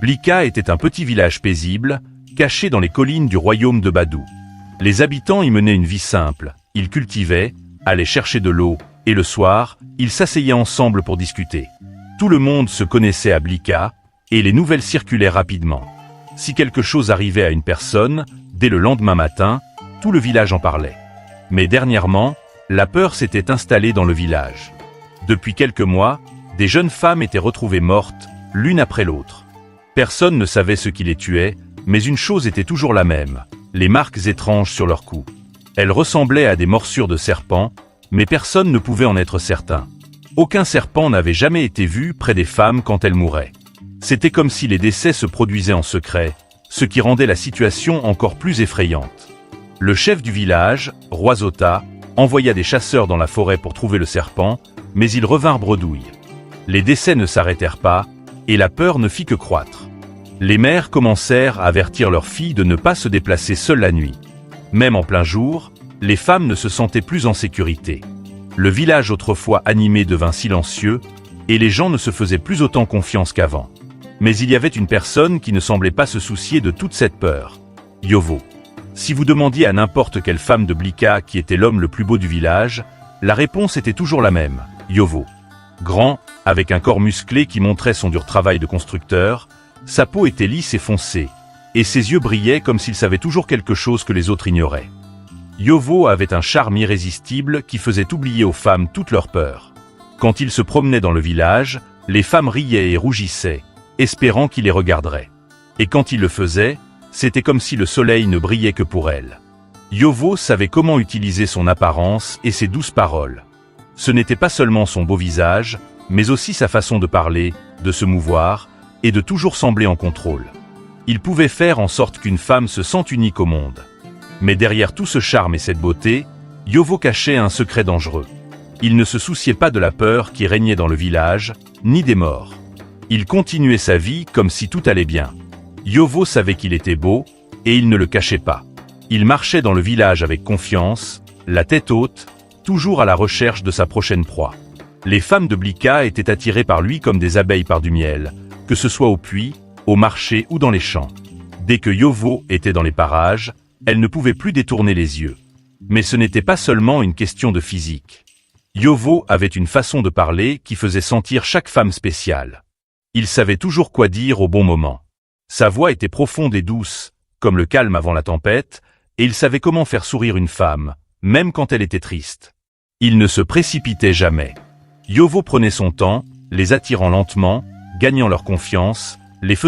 Blika était un petit village paisible, caché dans les collines du royaume de Badou. Les habitants y menaient une vie simple, ils cultivaient, allaient chercher de l'eau, et le soir, ils s'asseyaient ensemble pour discuter. Tout le monde se connaissait à Blika, et les nouvelles circulaient rapidement. Si quelque chose arrivait à une personne, dès le lendemain matin, tout le village en parlait. Mais dernièrement, la peur s'était installée dans le village. Depuis quelques mois, des jeunes femmes étaient retrouvées mortes, l'une après l'autre. Personne ne savait ce qui les tuait, mais une chose était toujours la même, les marques étranges sur leur cou. Elles ressemblaient à des morsures de serpents, mais personne ne pouvait en être certain. Aucun serpent n'avait jamais été vu près des femmes quand elles mouraient. C'était comme si les décès se produisaient en secret, ce qui rendait la situation encore plus effrayante. Le chef du village, Roisota, envoya des chasseurs dans la forêt pour trouver le serpent, mais ils revinrent bredouille. Les décès ne s'arrêtèrent pas, et la peur ne fit que croître. Les mères commencèrent à avertir leurs filles de ne pas se déplacer seules la nuit. Même en plein jour, les femmes ne se sentaient plus en sécurité. Le village autrefois animé devint silencieux, et les gens ne se faisaient plus autant confiance qu'avant. Mais il y avait une personne qui ne semblait pas se soucier de toute cette peur. Yovo. Si vous demandiez à n'importe quelle femme de Blika qui était l'homme le plus beau du village, la réponse était toujours la même, Yovo. Grand, avec un corps musclé qui montrait son dur travail de constructeur, sa peau était lisse et foncée, et ses yeux brillaient comme s'il savait toujours quelque chose que les autres ignoraient. Yovo avait un charme irrésistible qui faisait oublier aux femmes toutes leurs peurs. Quand il se promenait dans le village, les femmes riaient et rougissaient, espérant qu'il les regarderait. Et quand il le faisait, c'était comme si le soleil ne brillait que pour elles. Yovo savait comment utiliser son apparence et ses douces paroles. Ce n'était pas seulement son beau visage, mais aussi sa façon de parler, de se mouvoir, et de toujours sembler en contrôle. Il pouvait faire en sorte qu'une femme se sente unique au monde. Mais derrière tout ce charme et cette beauté, Yovo cachait un secret dangereux. Il ne se souciait pas de la peur qui régnait dans le village, ni des morts. Il continuait sa vie comme si tout allait bien. Yovo savait qu'il était beau, et il ne le cachait pas. Il marchait dans le village avec confiance, la tête haute, toujours à la recherche de sa prochaine proie. Les femmes de Blika étaient attirées par lui comme des abeilles par du miel, que ce soit au puits, au marché ou dans les champs. Dès que Yovo était dans les parages, elles ne pouvaient plus détourner les yeux. Mais ce n'était pas seulement une question de physique. Yovo avait une façon de parler qui faisait sentir chaque femme spéciale. Il savait toujours quoi dire au bon moment. Sa voix était profonde et douce, comme le calme avant la tempête, et il savait comment faire sourire une femme, même quand elle était triste. Il ne se précipitait jamais. Yovo prenait son temps, les attirant lentement, gagnant leur confiance, les faisant